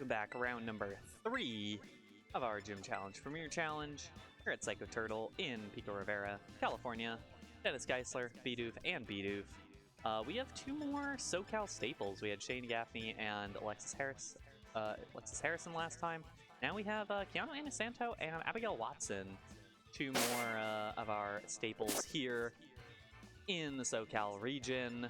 welcome back. Round number 3 of our Gym Challenge Premier Challenge here at Psycho Turtle in Pico Rivera, California. Dennis Geisler, Bidoof, and Bidoof. We have 2 more SoCal staples. We had Shane Gaffney and Alexis Harrison last time. Now we have Keanu Inosanto and Abigail Watson. 2 more of our staples here in the SoCal region.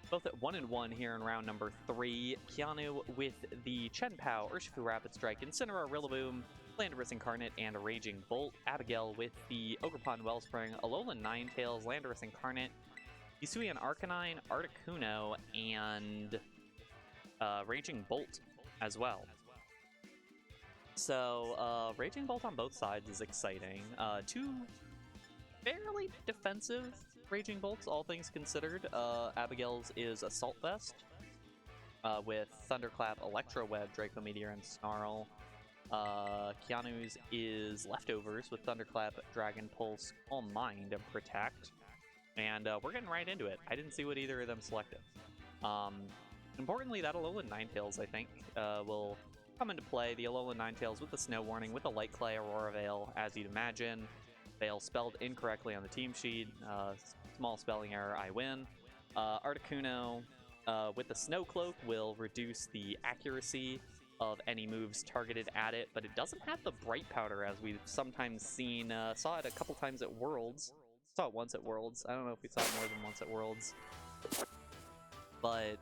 Both at 1-1 here in round number 3. Keanu with the Chen Pao, Urshifu Rapid Strike, Incineroar, Rillaboom, Landorus Incarnate, and a Raging Bolt. Abigail with the Ogerpon Wellspring, Alolan Ninetales, Landorus Incarnate, Hisuian Arcanine, Articuno, and Raging Bolt as well. So, Raging Bolt on both sides is exciting. 2 fairly defensive Raging Bolts, all things considered. Abigail's is Assault Vest with Thunderclap, Electro Web, Draco Meteor, and Snarl. Keanu's is Leftovers with Thunderclap, Dragon Pulse, Calm Mind, and Protect. And we're getting right into it. I didn't see what either of them selected. Importantly, that Alolan Ninetales, I think, will come into play. The Alolan Ninetales with the Snow Warning, with the Light Clay, Aurora Veil, as you'd imagine. Veil spelled incorrectly on the team sheet. Small spelling error, I win. Articuno with the Snow Cloak will reduce the accuracy of any moves targeted at it, but it doesn't have the Bright Powder as we've sometimes seen. Saw it a couple times at Worlds. Saw it once at Worlds. I don't know if we saw it more than once at Worlds. But,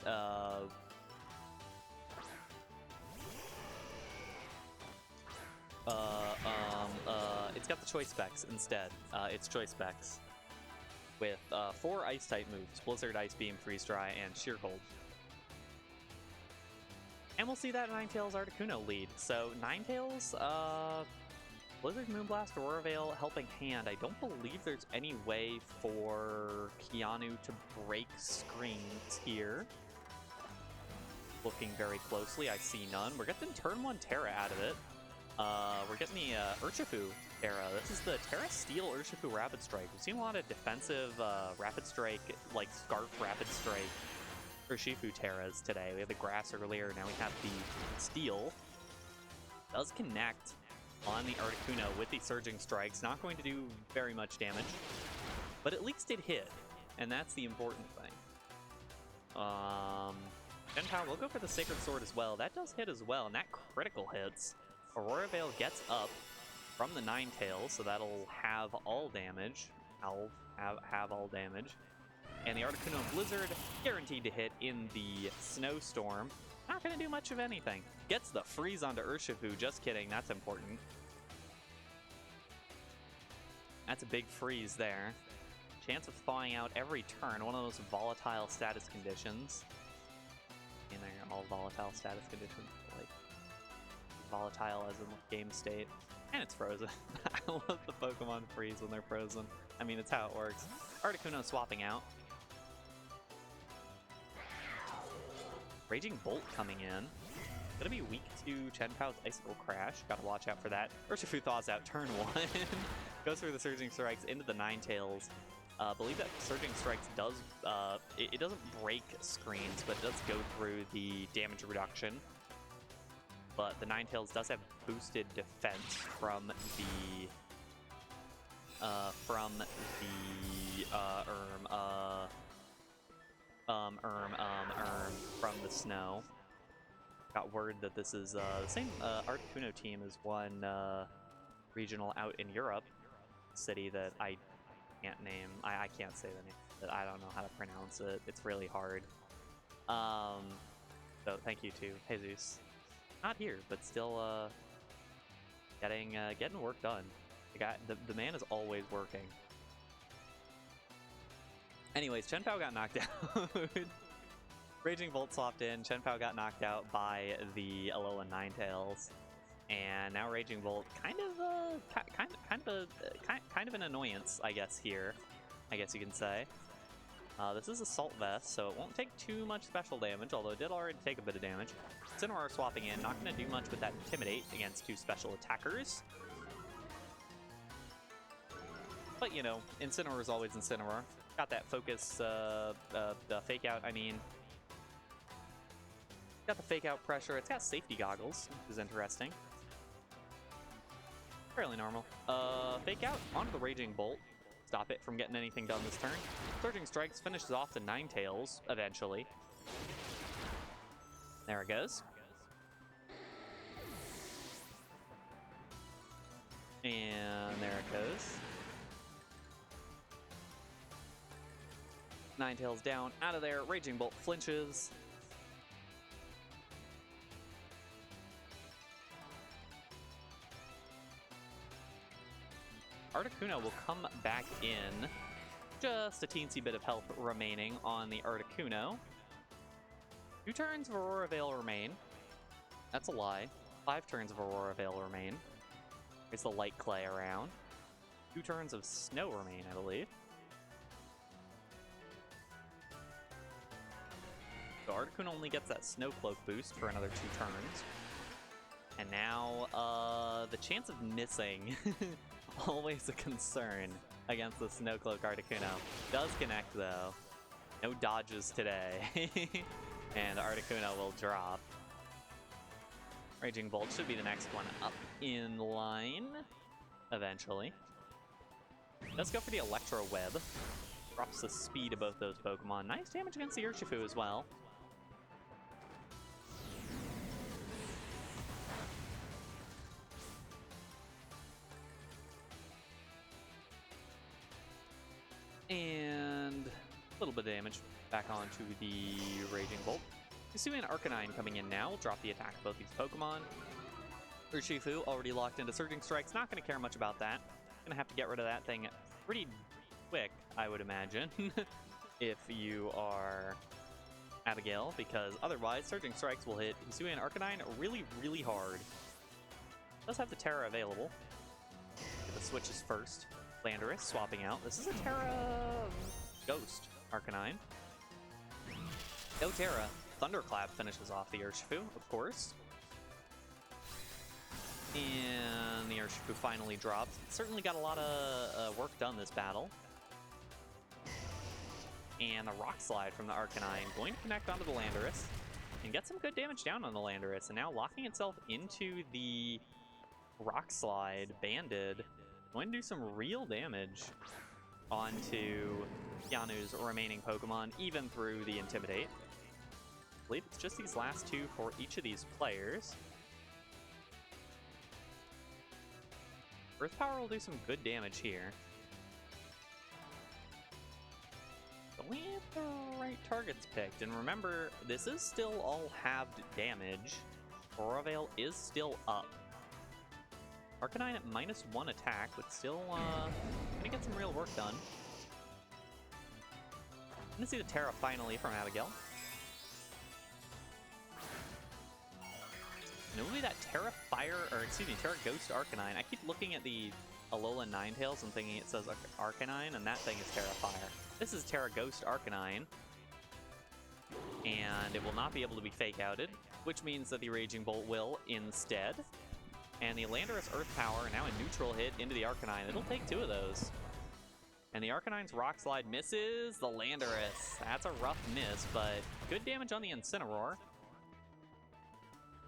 it's got the Choice Specs instead. It's Choice Specs with 4 Ice-type moves: Blizzard, Ice Beam, Freeze Dry, and Sheer Cold. And we'll see that Ninetales Articuno lead. So Ninetales, Blizzard, Moonblast, Aurora Veil, Helping Hand. I don't believe there's any way for Keanu to break screens here. Looking very closely, I see none. We're getting turn 1 Terra out of it. We're getting the Urshifu Terra. This is the Terra Steel Urshifu Rapid Strike. We've seen a lot of defensive Rapid Strike, like Scarf Rapid Strike Urshifu Terras today. We had the Grass earlier, now we have the Steel. Does connect on the Articuno with the Surging Strikes. Not going to do very much damage, but at least it hit, and that's the important thing. Chen Pao will go for the Sacred Sword as well. That does hit as well, and that critical hits. Aurora Veil gets up from the Ninetales, so that'll have all damage. I'll have all damage. And the Articuno Blizzard guaranteed to hit in the Snowstorm. Not going to do much of anything. Gets the freeze onto Urshifu. Just kidding, that's important. That's a big freeze there. Chance of thawing out every turn. One of those volatile status conditions. And they're all volatile status conditions. Like, volatile as in game state. And it's frozen. I love the Pokemon freeze when they're frozen. I mean, it's how it works. Articuno swapping out. Raging Bolt coming in. Gonna be weak to Chen Pao's Icicle Crash. Gotta watch out for that. Urshifu thaws out turn 1. Goes through the Surging Strikes into the Ninetales. Believe that Surging Strikes does, it doesn't break screens, but it does go through the damage reduction. But the Ninetales does have boosted defense from the from the snow. Got word that this is the same Articuno team as one regional out in Europe, city that I can't name. I can't say the name, but I don't know how to pronounce it. It's really hard. So thank you to Jesus. Not here, but still getting work done. The man is always working. Anyways, Chen Pao got knocked out. Raging Bolt swapped in. Chen Pao got knocked out by the Alolan Ninetales, and now Raging Bolt kind of an annoyance, I guess. Here, I guess you can say. This is Assault Vest, so it won't take too much special damage, although it did already take a bit of damage. Incineroar swapping in, not going to do much with that Intimidate against 2 special attackers. But, you know, Incineroar is always Incineroar. Got that Focus, Fake Out, I mean. Got the fake out pressure. It's got safety goggles, which is interesting. Fairly normal. Fake out onto the Raging Bolt. Stop it from getting anything done this turn. Surging Strikes finishes off the Ninetales eventually. There it goes. And there it goes. Ninetales down, out of there. Raging Bolt flinches. Articuno will come back in. Just a teensy bit of health remaining on the Articuno. 2 turns of Aurora Veil remain. That's a lie. 5 turns of Aurora Veil remain. There's the light clay around. 2 turns of snow remain, I believe. So Articuno only gets that Snow Cloak boost for another 2 turns. And now, the chance of missing, always a concern against the Snow Cloak Articuno. Does connect though. No dodges today. And Articuno will drop. Raging Bolt should be the next one up in line, eventually. Let's go for the Electro Web. Drops the speed of both those Pokemon. Nice damage against the Urshifu as well. And a little bit of damage back onto the Raging Bolt. Hisuian Arcanine coming in now will drop the attack of both these Pokemon. Urshifu already locked into Surging Strikes, not going to care much about that. Going to have to get rid of that thing pretty quick, I would imagine, if you are Abigail, because otherwise Surging Strikes will hit Hisuian Arcanine really, really hard. Does have the Terra available. Get the switches first. Landorus swapping out. This is a Terra Ghost Arcanine. No Terra. Thunderclap finishes off the Urshifu, of course. And the Urshifu finally drops. Certainly got a lot of work done this battle. And the Rock Slide from the Arcanine going to connect onto the Landorus and get some good damage down on the Landorus. And now locking itself into the Rock Slide, Banded, going to do some real damage onto Keanu's remaining Pokemon, even through the Intimidate. I believe it's just these last 2 for each of these players. Earth Power will do some good damage here. But we have the right targets picked. And remember, this is still all halved damage. Aurora Veil is still up. Arcanine at -1 attack, but still gonna get some real work done. Gonna see the Terra finally from Abigail. And it will be that Terra Fire, or excuse me, Terra Ghost Arcanine. I keep looking at the Alolan Ninetales and thinking it says Arcanine, and that thing is Terra Fire. This is Terra Ghost Arcanine, and it will not be able to be fake outed, which means that the Raging Bolt will instead. And the Landorus Earth Power, now a neutral hit into the Arcanine. It'll take 2 of those. And the Arcanine's Rock Slide misses the Landorus. That's a rough miss, but good damage on the Incineroar.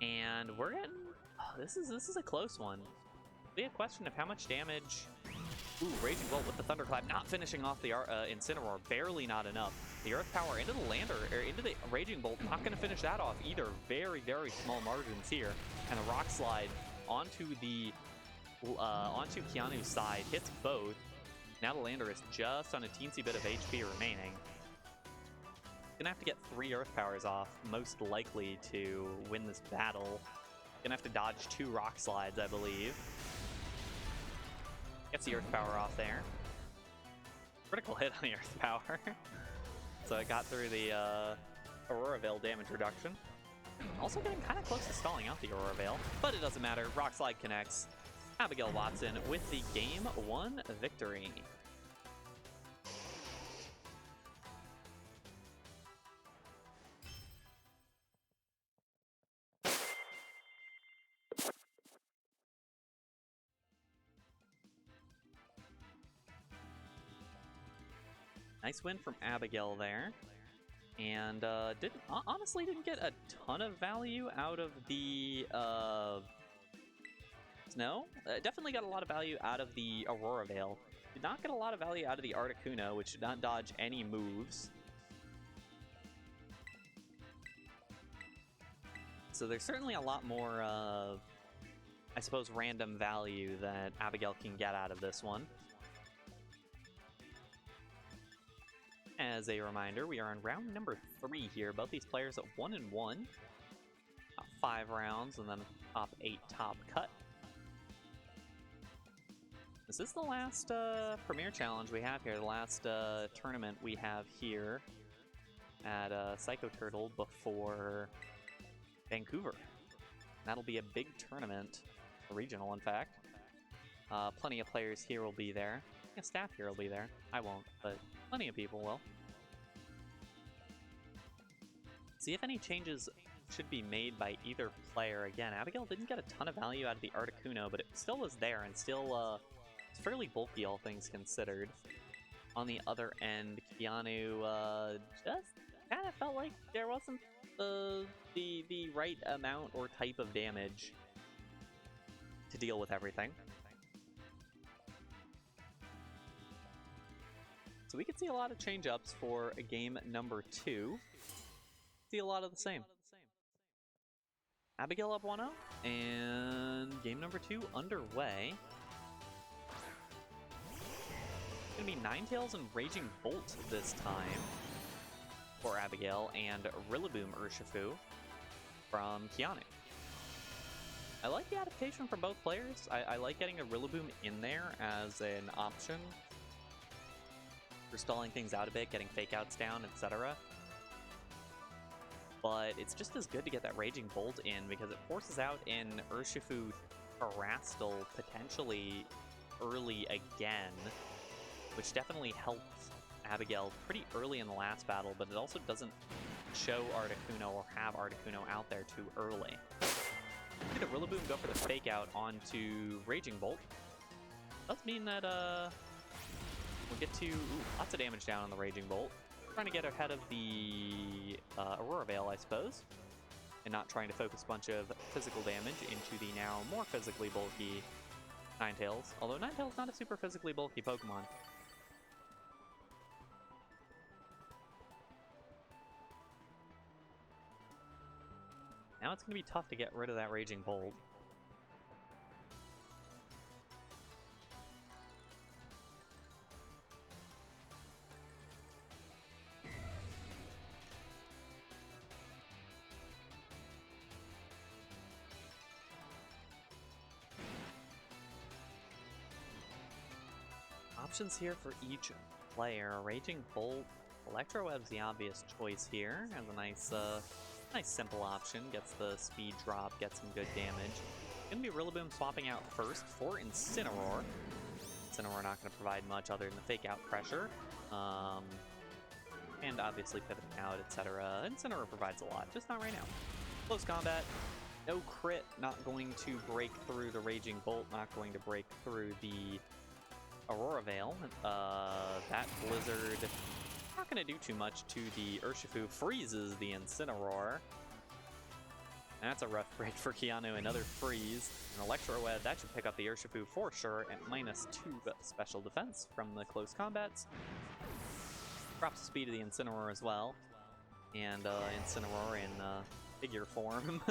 And we're getting... Oh, this is a close one. Be a question of how much damage... Ooh, Raging Bolt with the Thunderclap, not finishing off the Incineroar. Barely not enough. The Earth Power into the into the Raging Bolt, not going to finish that off either. Very, very small margins here. And the Rock Slide onto Keanu's side, hits both. Now the Landorus just on a teensy bit of HP remaining. Gonna have to get 3 Earth Powers off, most likely, to win this battle. Gonna have to dodge 2 Rock Slides, I believe. Gets the Earth Power off there. Critical hit on the Earth Power. So it got through the Aurora Veil damage reduction. Also getting kind of close to stalling out the Aurora Veil, but it doesn't matter. Rock Slide connects. Abigail Watson with the Game 1 victory. Nice win from Abigail there. And honestly didn't get a ton of value out of the Snow. Definitely got a lot of value out of the Aurora Veil. Did not get a lot of value out of the Articuno, which did not dodge any moves. So there's certainly a lot more, I suppose, random value that Abigail can get out of this one. As a reminder, we are on round number 3 here. Both these players at 1-1. 5 rounds and then top 8 top cut. This is the last Premier Challenge we have here, the last tournament we have here at Psycho Turtle before Vancouver. That'll be a big tournament, a regional in fact. Plenty of players here will be there. Yeah, staff here will be there. I won't, but plenty of people will. See if any changes should be made by either player. Again, Abigail didn't get a ton of value out of the Articuno, but it still was there and still it's fairly bulky, all things considered. On the other end, Keanu just kind of felt like there wasn't the right amount or type of damage to deal with everything. So we could see a lot of change-ups for game number 2. See a lot of the same. Abigail up 1-0, and game number 2 underway. It's gonna be Ninetales and Raging Bolt this time for Abigail, and Rillaboom Urshifu from Keanu. I like the adaptation from both players. I like getting a Rillaboom in there as an option for stalling things out a bit, getting fake outs down, etc. But it's just as good to get that Raging Bolt in because it forces out an Urshifu Terastal potentially early again, which definitely helped Abigail pretty early in the last battle, but it also doesn't show Articuno or have Articuno out there too early. Get a Rillaboom go for the fake out onto Raging Bolt. Does mean that we'll get to lots of damage down on the Raging Bolt. Trying to get ahead of the Aurora Veil, I suppose, and not trying to focus a bunch of physical damage into the now more physically bulky Ninetales. Although Ninetales not a super physically bulky Pokemon. Now it's going to be tough to get rid of that Raging Bolt. Options here for each player. Raging Bolt, Electro Web's the obvious choice here. Has a nice simple option. Gets the speed drop, gets some good damage. Gonna be Rillaboom swapping out first for Incineroar. Incineroar not gonna provide much other than the fake out pressure. And obviously pivoting out, etc. Incineroar provides a lot, just not right now. Close combat. No crit, not going to break through the Raging Bolt, not going to break through the Aurora Veil. That Blizzard not going to do too much to the Urshifu. Freezes the Incineroar. That's a rough break for Keanu. Another freeze. An Electro Web, that should pick up the Urshifu for sure at -2 special defense from the close combats. Drops the speed of the Incineroar as well. And Incineroar in figure form.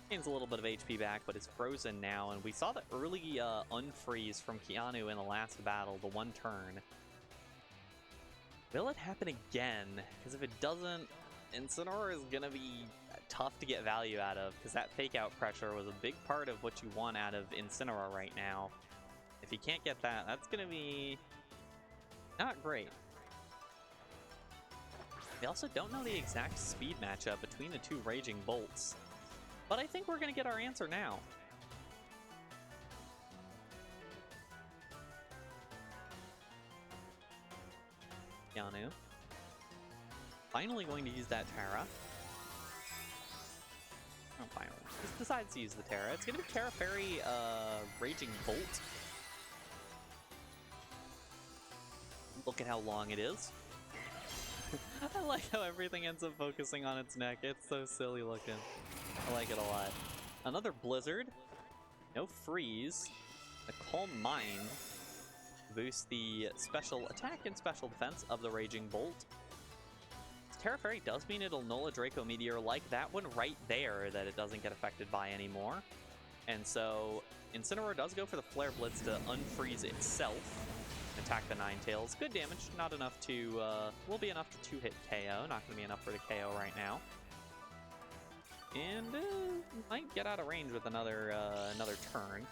Gains a little bit of HP back, but is frozen now, and we saw the early unfreeze from Keanu in the last battle, the one turn. Will it happen again? Because if it doesn't, Incineroar is going to be tough to get value out of, because that fake out pressure was a big part of what you want out of Incineroar right now. If you can't get that, that's going to be not great. We also don't know the exact speed matchup between the two Raging Bolts. But I think we're going to get our answer now. Keanu. Finally going to use that Terra. Oh, finally. Just decides to use the Terra. It's going to be Terra Fairy Raging Bolt. Look at how long it is. I like how everything ends up focusing on its neck. It's so silly looking. I like it a lot. Another Blizzard. No Freeze. A Calm Mind. Boost the special attack and special defense of the Raging Bolt. Terra Fairy does mean it'll null a Draco Meteor like that one right there that it doesn't get affected by anymore. And so Incineroar does go for the Flare Blitz to unfreeze itself. Attack the Ninetales. Good damage, not enough to, will be enough to 2-hit KO. Not going to be enough for the KO right now. And might get out of range with another turn.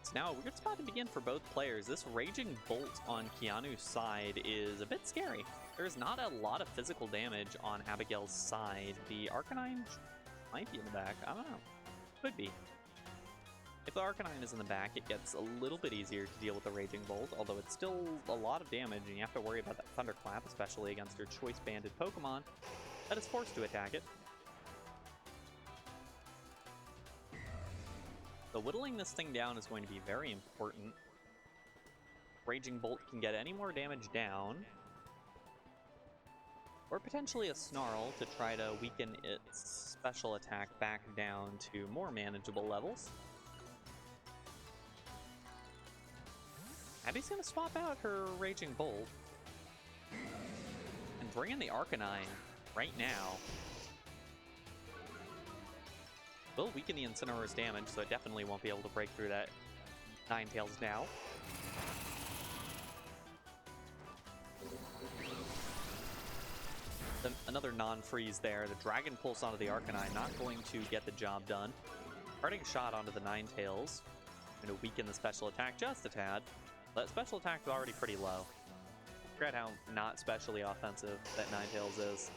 It's now a weird spot to begin for both players. This Raging Bolt on Keanu's side is a bit scary. There's not a lot of physical damage on Abigail's side. The Arcanine might be in the back. I don't know. Could be. If the Arcanine is in the back, it gets a little bit easier to deal with the Raging Bolt, although it's still a lot of damage, and you have to worry about that Thunderclap, especially against your choice-banded Pokemon that is forced to attack it. So whittling this thing down is going to be very important. Raging Bolt can get any more damage down, or potentially a Snarl to try to weaken its special attack back down to more manageable levels. Abby's going to swap out her Raging Bolt and bring in the Arcanine right now. Will weaken the Incineroar's damage, so it definitely won't be able to break through that Ninetales now. Then another non-freeze there. The Dragon Pulse onto the Arcanine, not going to get the job done. Parting Shot onto the Ninetales. Going to weaken the special attack just a tad. That special attack is already pretty low. Forget how not specially offensive that Ninetales is.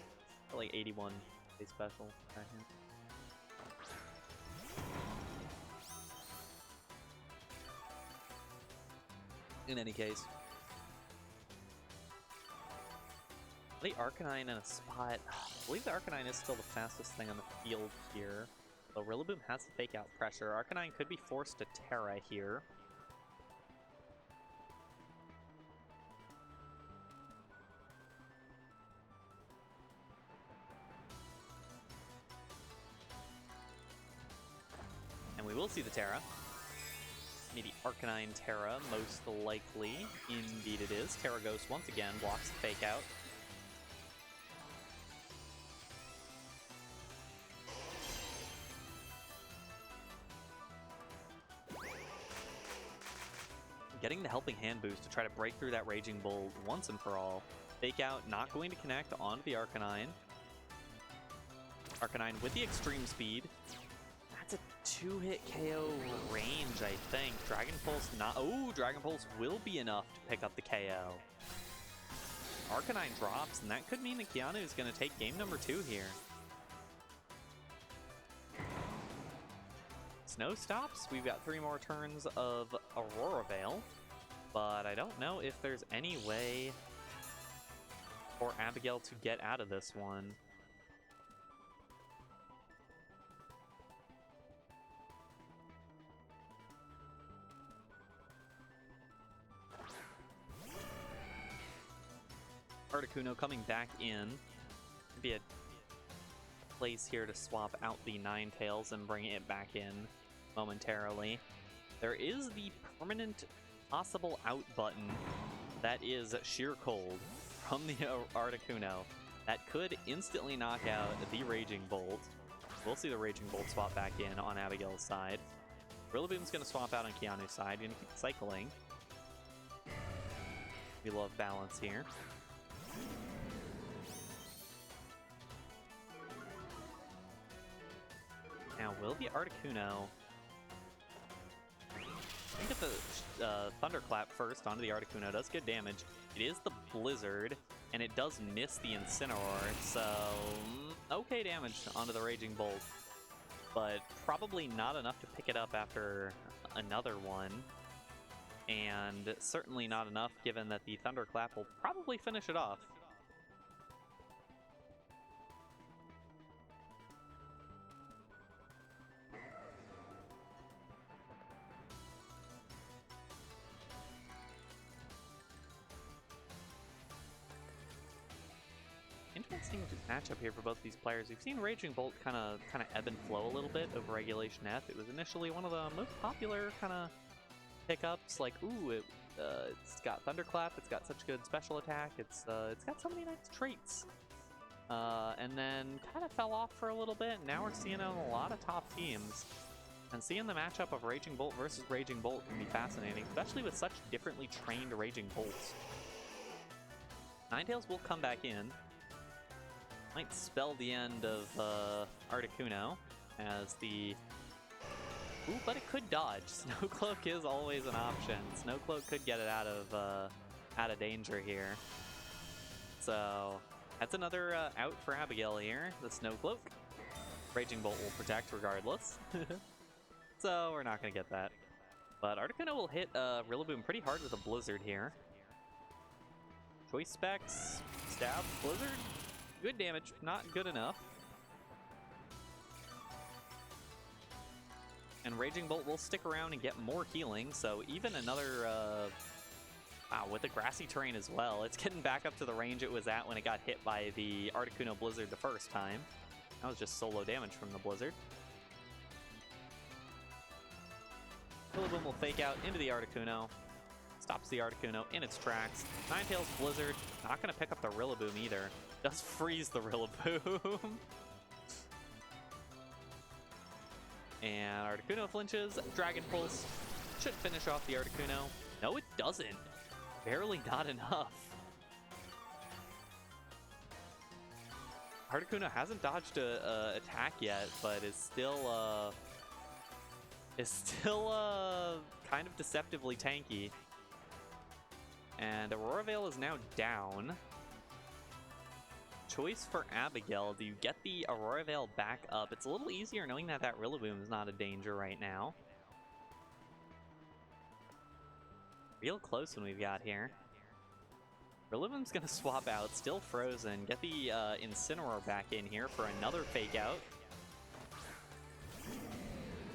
Like 81 base special. In any case, the Arcanine in a spot. I believe the Arcanine is still the fastest thing on the field here. So Rillaboom has to fake out pressure. Arcanine could be forced to Terra here. And we will see the Terra. Maybe Arcanine Terra, most likely. Indeed it is. Terra Ghost once again blocks the fake out. Getting the Helping Hand boost to try to break through that Raging Bolt once and for all. Fake out, not going to connect onto the Arcanine. Arcanine with the extreme speed. That's a 2-hit KO range, I think. Dragon Pulse not... Oh, Dragon Pulse will be enough to pick up the KO. Arcanine drops, and that could mean that Keanu is going to take game number 2 here. Snow stops. We've got 3 more turns of Aurora Veil, but I don't know if there's any way for Abigail to get out of this one. Articuno coming back in. Be a place here to swap out the Ninetales and bring it back in momentarily. There is the permanent possible out button that is Sheer Cold from the Articuno. That could instantly knock out the Raging Bolt. We'll see the Raging Bolt swap back in on Abigail's side. Rillaboom's going to swap out on Keanu's side. Going to keep cycling. We love balance here. Now, will the Articuno... I think the Thunderclap first onto the Articuno does good damage. It is the Blizzard, and it does miss the Incineroar, so... okay damage onto the Raging Bolt. But probably not enough to pick it up after another one. And certainly not enough given that the Thunderclap will probably finish it off. interesting matchup here for both these players. We've seen Raging Bolt kind of ebb and flow a little bit over Regulation F. It was initially one of the most popular kind of pickups. Like, ooh, it's got Thunderclap. It's got such good special attack. It's got so many nice traits. And then kind of fell off for a little bit. Now we're seeing it on a lot of top teams. And seeing the matchup of Raging Bolt versus Raging Bolt can be fascinating, especially with such differently trained Raging Bolts. Ninetales will come back in. Might spell the end of Articuno as the... Ooh, but it could dodge. Snow Cloak is always an option. Snow Cloak could get it out of danger here. So that's another out for Abigail here. The Snow Cloak. Raging Bolt will protect regardless. So we're not going to get that. But Articuno will hit Rillaboom pretty hard with a Blizzard here. Choice specs, stab, Blizzard. Good damage, not good enough. And Raging Bolt will stick around and get more healing, so even another, wow, with the grassy terrain as well, it's getting back up to the range it was at when it got hit by the Articuno Blizzard the first time. That was just solo damage from the Blizzard. Rillaboom will fake out into the Articuno. Stops the Articuno in its tracks. Ninetales Blizzard, not going to pick up the Rillaboom either. Just freeze the Rillaboom. And Articuno flinches. Dragon Pulse should finish off the Articuno. No, it doesn't. Barely not enough. Articuno hasn't dodged a attack yet, but is still kind of deceptively tanky. And Aurora Veil is now down. Choice for Abigail. Do you get the Aurora Veil back up? It's a little easier knowing that that Rillaboom is not a danger right now. Real close one we've got here. Rillaboom's gonna swap out, still frozen. Get the Incineroar back in here for another fake out.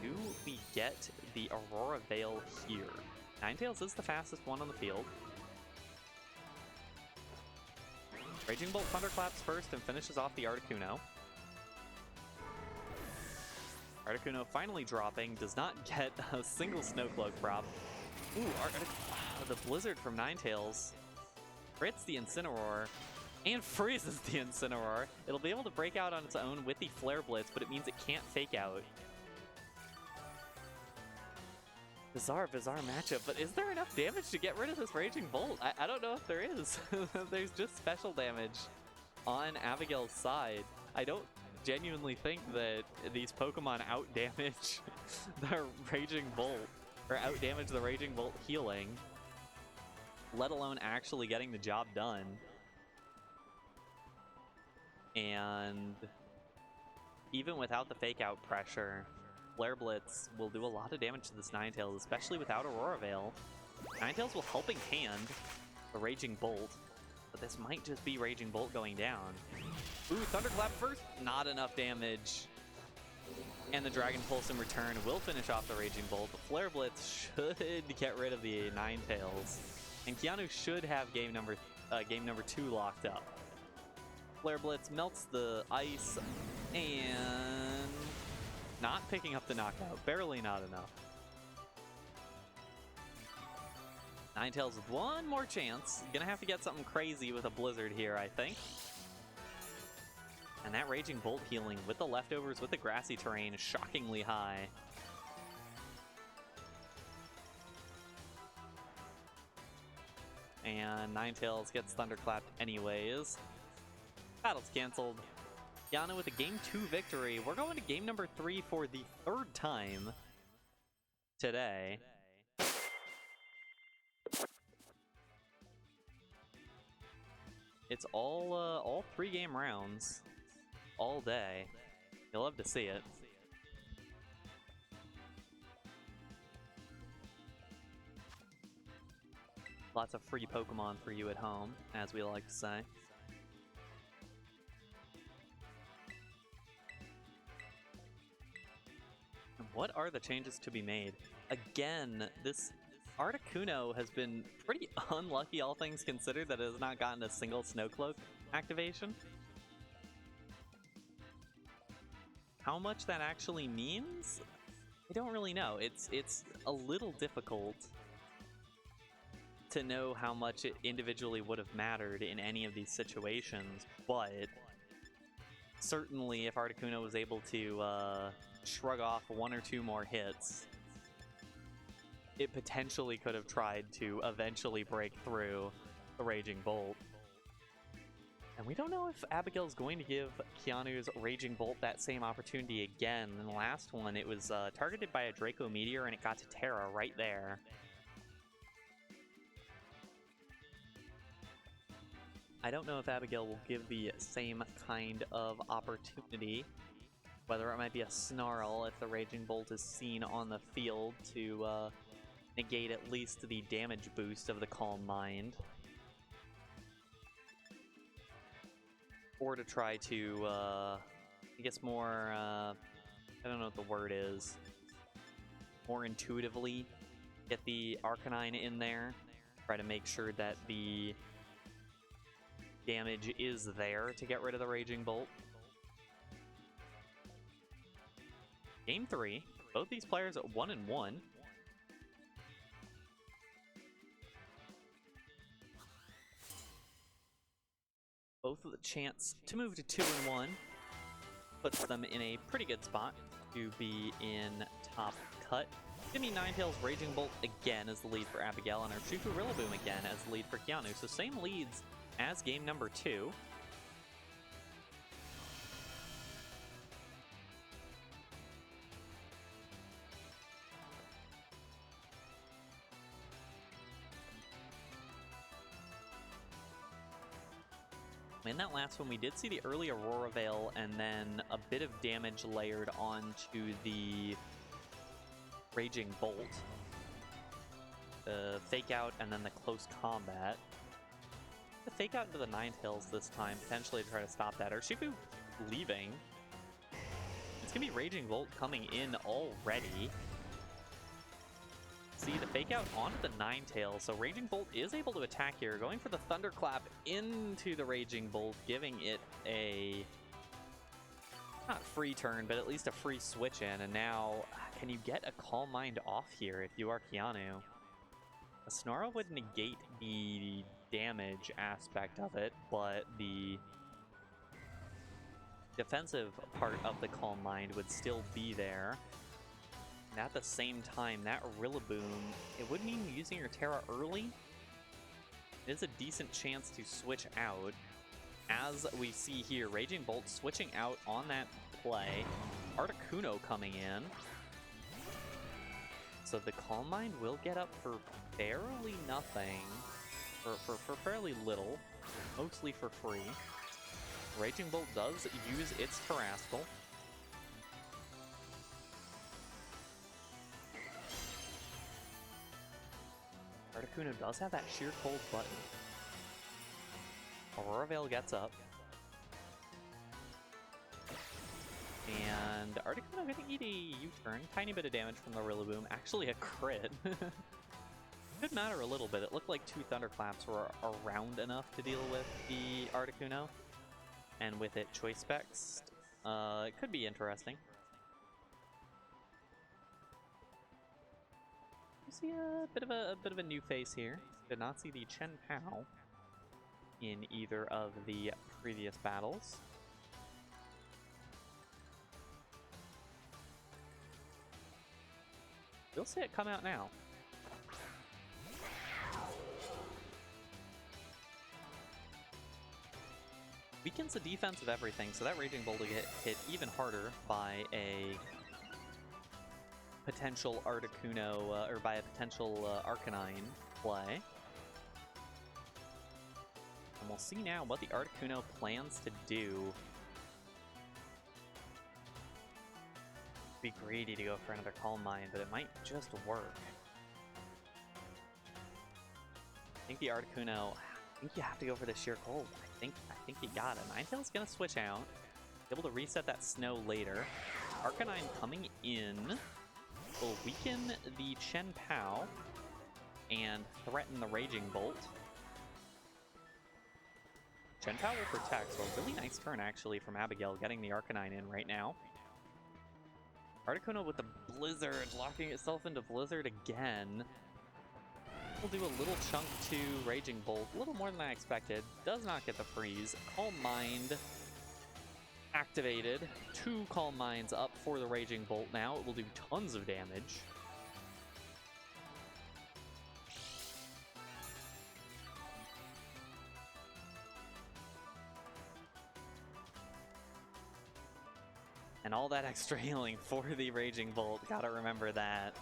Do we get the Aurora Veil here? Ninetales is the fastest one on the field. Raging Bolt thunderclaps first and finishes off the Articuno. Articuno finally dropping, does not get a single Snow Cloak prop. Ooh, the Blizzard from Ninetales crits the Incineroar and freezes the Incineroar. It'll be able to break out on its own with the Flare Blitz, but it means it can't fake out. Bizarre matchup, but is there enough damage to get rid of this Raging Bolt? I don't know if there is. There's just special damage on Abigail's side. I don't genuinely think that these Pokemon out-damage the Raging Bolt, or out-damage the Raging Bolt healing, let alone actually getting the job done. And even without the fake-out pressure, Flare Blitz will do a lot of damage to this Ninetales, especially without Aurora Veil. Ninetales will Helping Hand the Raging Bolt, but this might just be Raging Bolt going down. Ooh, Thunderclap first, not enough damage. And the Dragon Pulse in return will finish off the Raging Bolt. The Flare Blitz should get rid of the Ninetales, and Keanu should have game number 2 locked up. Flare Blitz melts the ice, and not picking up the knockout. Barely not enough. Ninetales with one more chance. Gonna have to get something crazy with a Blizzard here, I think. And that Raging Bolt healing with the leftovers, with the grassy terrain, is shockingly high. And Ninetales gets thunderclapped anyways. Battle's canceled. Keanu with a Game 2 victory. We're going to Game number 3 for the 3rd time today. It's all 3-game rounds, all day. You'll love to see it. Lots of free Pokemon for you at home, as we like to say. What are the changes to be made? Again, this Articuno has been pretty unlucky, all things considered, that it has not gotten a single Snow Cloak activation. How much that actually means, I don't really know. It's a little difficult to know how much it individually would have mattered in any of these situations, but certainly if Articuno was able to shrug off one or two more hits, it potentially could have tried to eventually break through the Raging Bolt. And we don't know if Abigail's going to give Keanu's Raging Bolt that same opportunity again. In the last one, it was targeted by a Draco Meteor, and it got to Terra right there. I don't know if Abigail will give the same kind of opportunity, whether it might be a Snarl if the Raging Bolt is seen on the field to negate at least the damage boost of the Calm Mind. Or to try to, I guess more, I don't know what the word is, more intuitively get the Arcanine in there, try to make sure that the damage is there to get rid of the Raging Bolt. Game 3, both these players at 1-1. Both with a chance to move to 2-1 puts them in a pretty good spot to be in top cut. Gimme Ninetales Raging Bolt again as the lead for Abigail, and our Urshifu Rillaboom again as the lead for Keanu. So same leads as game number 2. In that last one, we did see the early Aurora Veil and then a bit of damage layered onto the Raging Bolt. The Fake Out and then the Close Combat. The Fake Out into the Ninetales this time, potentially to try to stop that. Urshifu leaving. It's going to be Raging Bolt coming in already. See the Fake Out onto the Ninetales, so Raging Bolt is able to attack here, going for the Thunderclap into the Raging Bolt, giving it a, not free turn, but at least a free switch in, and now, can you get a Calm Mind off here if you are Keanu? A Snarl would negate the damage aspect of it, but the defensive part of the Calm Mind would still be there. And at the same time, that Rillaboom, it would mean using your Terra early. It is a decent chance to switch out. As we see here, Raging Bolt switching out on that play. Articuno coming in. So the Calm Mind will get up for barely nothing. For fairly little. Mostly for free. Raging Bolt does use its Terrastal. Articuno does have that Sheer Cold button. Aurora Veil gets up. And Articuno gonna eat a U-turn. Tiny bit of damage from the Rillaboom. Actually a crit. Could matter a little bit. It looked like 2 Thunderclaps were around enough to deal with the Articuno. And with it Choice Specs, it could be interesting. You see a bit of a new face here. Did not see the Chen Pao in either of the previous battles. We'll see it come out now. Weakens the defense of everything, so that Raging Bolt will get hit even harder by a potential Articuno, or by a potential Arcanine play. And we'll see now what the Articuno plans to do. Be greedy to go for another Calm Mind, but it might just work. I think the Articuno, I think you have to go for the Sheer Cold. I think you got it. Ninetales gonna switch out, able to reset that Snow later. Arcanine coming in will weaken the Chen Pao and threaten the Raging Bolt. Chen Pao will protect, so a really nice turn actually from Abigail, getting the Arcanine in right now. Articuno with the Blizzard, locking itself into Blizzard again. We'll do a little chunk to Raging Bolt, a little more than I expected. Does not get the freeze. Calm Mind activated. 2 Calm Minds up for the Raging Bolt now. It will do tons of damage. And all that extra healing for the Raging Bolt. Gotta remember that.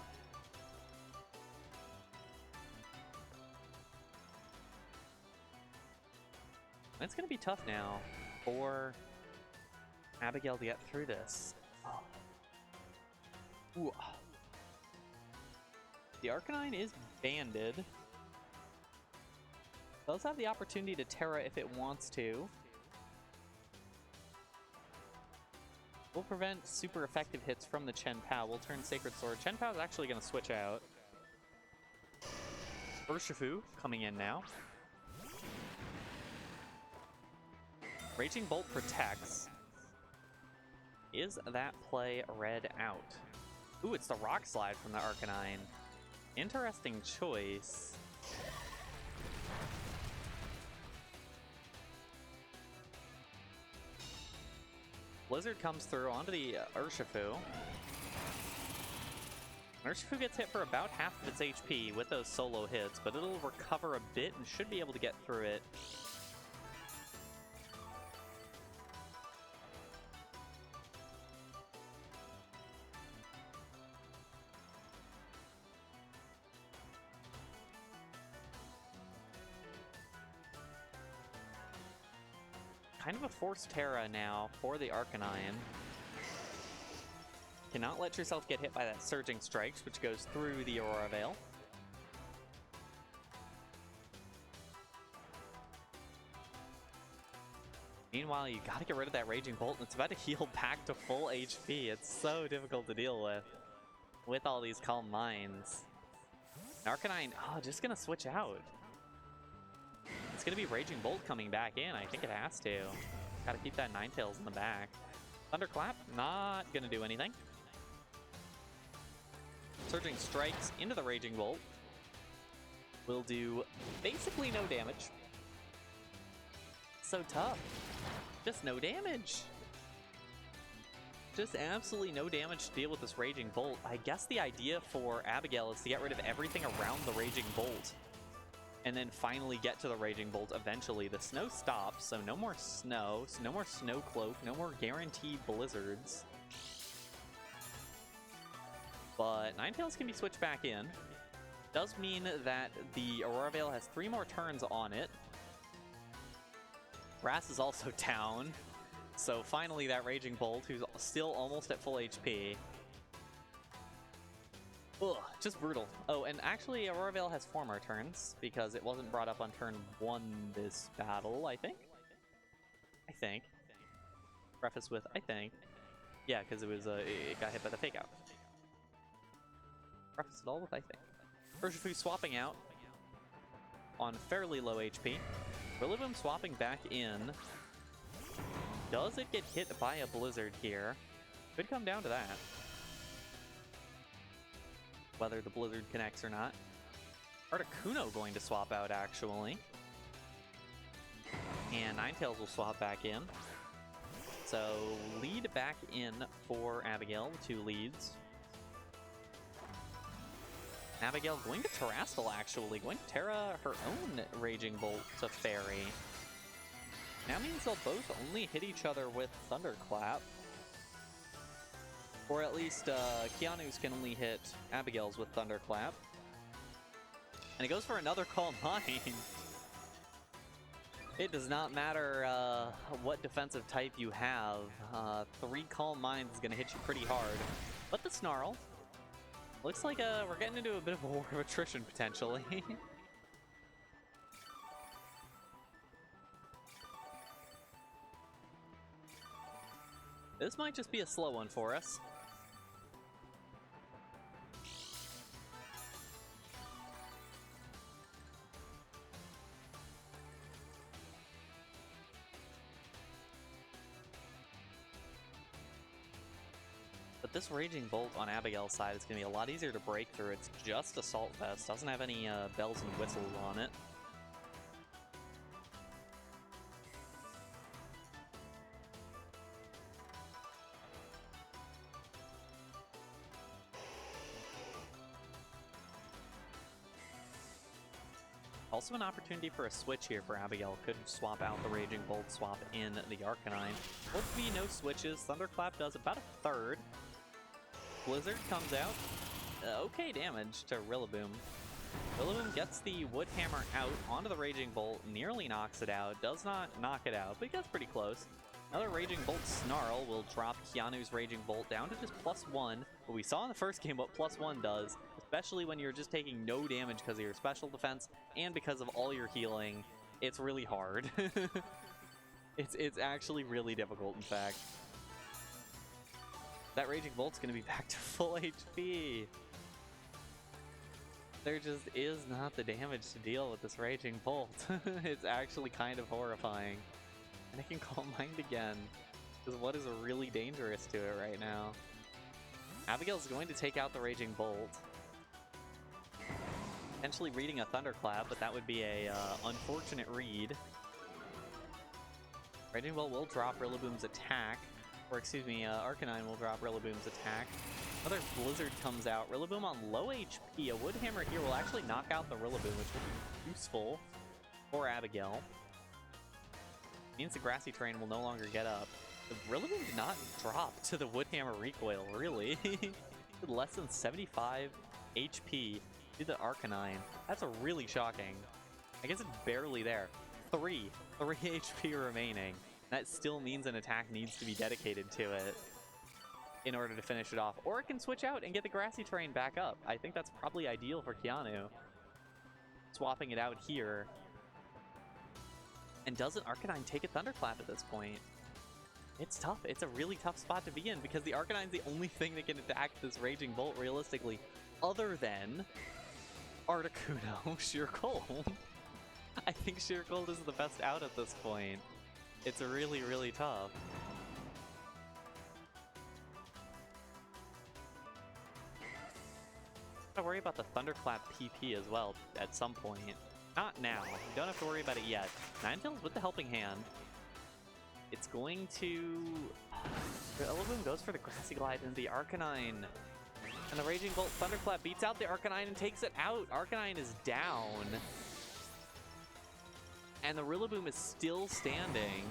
It's gonna be tough now for Abigail to get through this. Oh. Ooh. The Arcanine is banded. Does have the opportunity to Terra if it wants to. We'll prevent super effective hits from the Chen Pao. We'll turn Sacred Sword. Chen Pao is actually going to switch out. Urshifu coming in now. Raging Bolt protects. Is that play read out? Ooh, it's the Rock Slide from the Arcanine. Interesting choice. Blizzard comes through onto the Urshifu. Urshifu gets hit for about half of its HP with those solo hits, but it'll recover a bit and should be able to get through it. Kind of a forced Terra now for the Arcanine. Cannot let yourself get hit by that Surging Strikes, which goes through the Aurora Veil. Meanwhile, you gotta get rid of that Raging Bolt, and it's about to heal back to full HP. It's so difficult to deal with all these Calm Minds. Arcanine, just gonna switch out. It's gonna be Raging Bolt coming back in. I think it has to. Gotta keep that Ninetales in the back. Thunderclap, not gonna do anything. Surging Strikes into the Raging Bolt. Will do basically no damage. So tough. Just no damage. Just absolutely no damage to deal with this Raging Bolt. I guess the idea for Abigail is to get rid of everything around the Raging Bolt. And then finally get to the Raging Bolt eventually. The snow stops, so no more snow. So no more Snow Cloak, no more guaranteed blizzards. But Ninetales can be switched back in. Does mean that the Aurora Veil has 3 more turns on it. Grass is also down. So finally that Raging Bolt, who's still almost at full HP. Ugh, just brutal. Oh, and actually Aurora Veil has 4 more turns because it wasn't brought up on turn 1 this battle, I think. Preface with, I think. Yeah, because it was it got hit by the fake out. Preface it all with, I think. Urshifu swapping out on fairly low HP. Rillaboom swapping back in. Does it get hit by a Blizzard here? Could come down to that. Whether the Blizzard connects or not. Articuno going to swap out, actually. And Ninetales will swap back in. So, lead back in for Abigail, 2 leads. Abigail going to Terastal, actually. Going to Terra her own Raging Bolt to Fairy. That means they'll both only hit each other with Thunderclap. Or at least Keanu's can only hit Abigail's with Thunderclap. And it goes for another Calm Mind. It does not matter what defensive type you have. 3 Calm Minds is going to hit you pretty hard. But the Snarl. Looks like we're getting into a bit of a war of attrition, potentially. This might just be a slow one for us. But this Raging Bolt on Abigail's side is going to be a lot easier to break through. It's just Assault Vest, doesn't have any bells and whistles on it. Also an opportunity for a switch here for Abigail. Could swap out the Raging Bolt, swap in the Arcanine. Will be no switches. Thunderclap does about a third. Blizzard comes out. Okay damage to Rillaboom. Rillaboom gets the Wood Hammer out onto the Raging Bolt, nearly knocks it out. Does not knock it out, but it gets pretty close. Another Raging Bolt Snarl will drop Keanu's Raging Bolt down to just +1. But we saw in the first game what +1 does, especially when you're just taking no damage because of your special defense and because of all your healing. It's really hard. It's actually really difficult, in fact. That Raging Bolt's going to be back to full HP. There just is not the damage to deal with this Raging Bolt. It's actually kind of horrifying. And I can Calm Mind again, because what is really dangerous to it right now? Abigail's going to take out the Raging Bolt. Potentially reading a Thunderclap, but that would be a unfortunate read. Raging Bolt will drop Rillaboom's attack. Or excuse me, Arcanine will drop Rillaboom's attack. Another Blizzard comes out. Rillaboom on low HP. A Wood Hammer here will actually knock out the Rillaboom, which will be useful for Abigail. Means the Grassy Terrain will no longer get up. The Rillaboom did not drop to the Wood Hammer recoil, really. Less than 75 HP to the Arcanine. That's really shocking. I guess it's barely there. 3 HP remaining. That still means an attack needs to be dedicated to it in order to finish it off. Or it can switch out and get the Grassy Terrain back up. I think that's probably ideal for Keanu. Swapping it out here. And doesn't Arcanine take a Thunderclap at this point? It's tough. It's a really tough spot to be in because the Arcanine's the only thing that can attack this Raging Bolt realistically, other than Articuno Sheer Cold. I think Sheer Cold is the best out at this point. It's really, really tough. Gotta worry about the Thunderclap PP as well at some point. Not now. You don't have to worry about it yet. Ninetales with the Helping Hand. It's going to... Rillaboom goes for the Grassy Glide and the Arcanine. And the Raging Bolt Thunderclap beats out the Arcanine and takes it out. Arcanine is down. And the Rillaboom is still standing.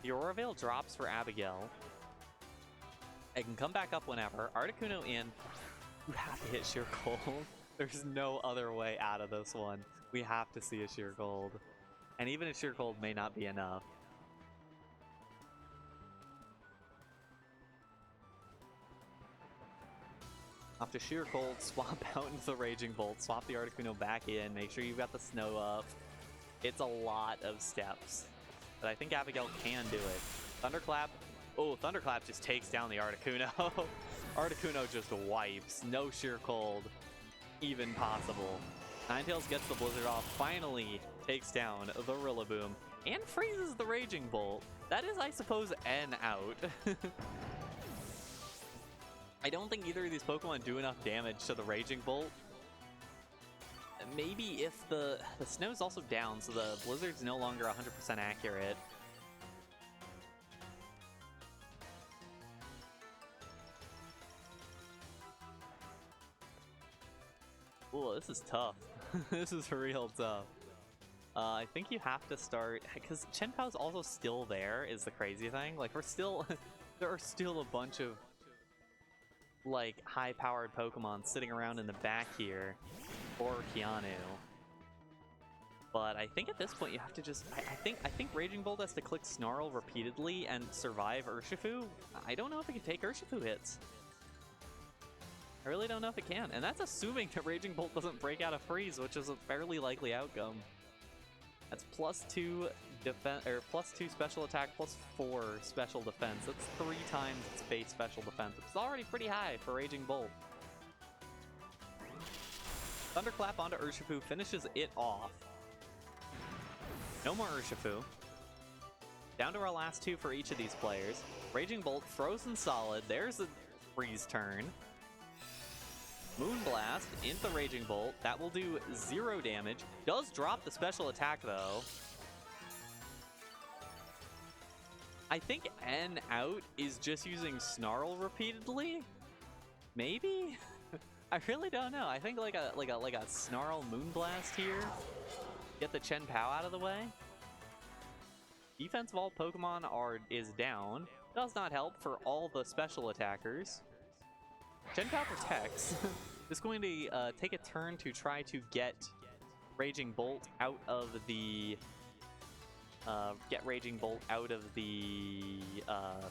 The Aurora Veil drops for Abigail. It can come back up whenever. Articuno in. You have to hit Sheer Cold. There's no other way out of this one. We have to see a Sheer Cold. And even a Sheer Cold may not be enough. Off to Sheer Cold, swap out into the Raging Bolt, swap the Articuno back in, make sure you've got the snow up. It's a lot of steps. But I think Abigail can do it. Thunderclap. Oh, Thunderclap just takes down the Articuno. Articuno just wipes. No Sheer Cold even possible. Ninetales gets the Blizzard off, finally takes down the Rillaboom, and freezes the Raging Bolt. That is, I suppose, an out. I don't think either of these Pokemon do enough damage to the Raging Bolt. Maybe if the snow's also down, so the Blizzard's no longer 100% accurate. Ooh, this is tough. This is real tough. I think you have to start, because Chenpao's also still there, is the crazy thing. Like, we're still, there are still a bunch of, like, high-powered Pokemon sitting around in the back here for Keanu. But I think at this point you have to just, I think Raging Bolt has to click Snarl repeatedly and survive Urshifu. I don't know if it can take Urshifu hits. I really don't know if it can, and that's assuming that Raging Bolt doesn't break out of Freeze, which is a fairly likely outcome. That's +2 defense, or +2 special attack, +4 special defense. That's 3 times its base special defense, which is already pretty high for Raging Bolt. Thunderclap onto Urshifu finishes it off. No more Urshifu. Down to our last two for each of these players. Raging Bolt, Frozen Solid. There's a freeze turn. Moonblast into Raging Bolt. That will do 0 damage. Does drop the special attack, though. I think N out is just using Snarl repeatedly. Maybe? I really don't know. I think like a Snarl Moonblast here. Get the Chen Pao out of the way. Defense of all Pokemon is down. Does not help for all the special attackers. Chen Pao protects. Is going to take a turn to try to get Raging Bolt out of the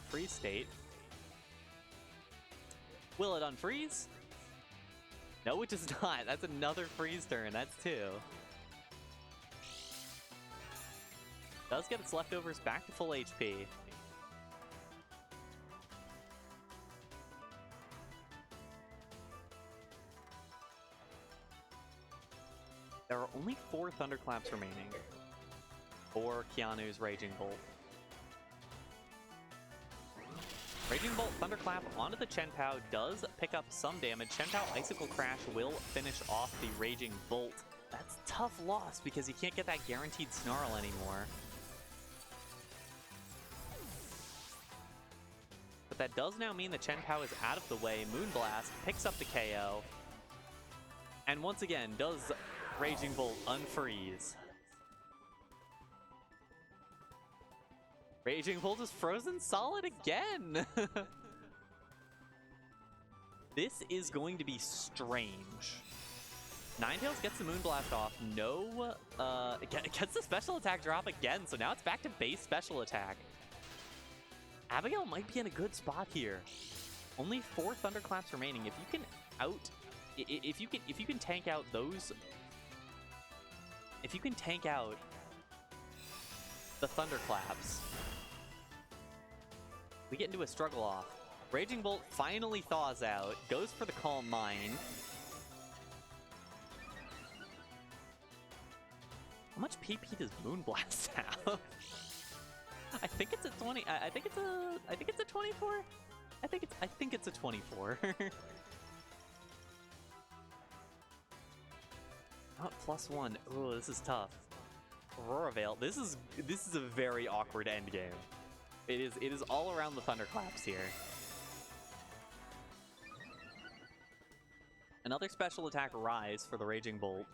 freeze state. Will it unfreeze? No, it does not. That's another freeze turn. That's 2. Does get its leftovers back to full HP. There are only 4 Thunderclaps remaining for Keanu's Raging Bolt. Raging Bolt Thunderclap onto the Chen Pao does pick up some damage. Chen Pao Icicle Crash will finish off the Raging Bolt. That's a tough loss because you can't get that guaranteed Snarl anymore. But that does now mean the Chen Pao is out of the way. Moonblast picks up the KO. And once again, does Raging Bolt unfreeze. Raging Bolt is frozen solid again! This is going to be strange. Ninetales gets the Moonblast off. No, gets the special attack drop again, so now it's back to base special attack. Abigail might be in a good spot here. Only 4 Thunderclaps remaining. If you can tank out those, if you can tank out the Thunderclaps, we get into a struggle off. Raging Bolt finally thaws out, goes for the Calm Mind. How much PP does Moonblast have? I think it's a 20. I think it's a 24. I think it's a 24. Oh, +1. Oh, this is tough. Aurora Veil. This is a very awkward end game. It is all around the Thunderclaps here. Another special attack Rise for the Raging Bolt.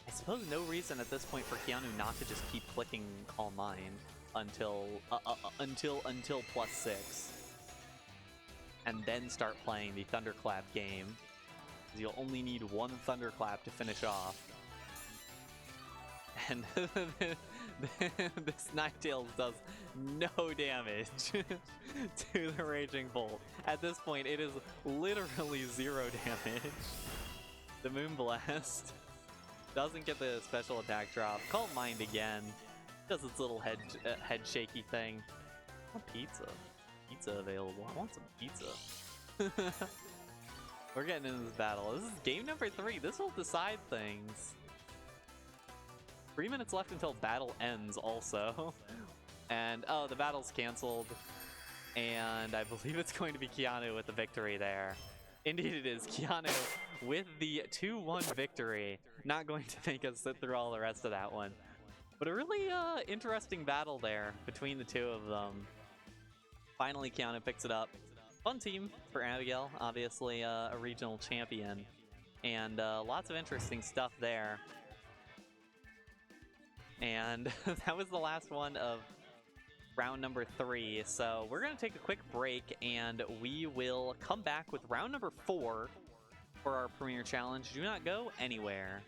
I suppose no reason at this point for Keanu not to just keep clicking Calm Mind until +6, and then start playing the Thunderclap game. Because you'll only need 1 Thunderclap to finish off. And this Ninetales does no damage to the Raging Bolt. At this point, it is literally 0 damage. The Moonblast doesn't get the special attack drop. Calm Mind again. Does its little head shaky thing. I want pizza. Pizza available. I want some pizza. We're getting into this battle. This is game number 3. This will decide things. 3 minutes left until battle ends also. And, oh, the battle's canceled. And I believe it's going to be Keanu with the victory there. Indeed it is. Keanu with the 2-1 victory. Not going to make us sit through all the rest of that one. But a really interesting battle there between the two of them. Finally, Keanu picks it up. Fun team for Abigail, obviously a regional champion. And lots of interesting stuff there. And that was the last one of round number 3. So we're going to take a quick break, and we will come back with round number 4 for our Premier Challenge. Do not go anywhere.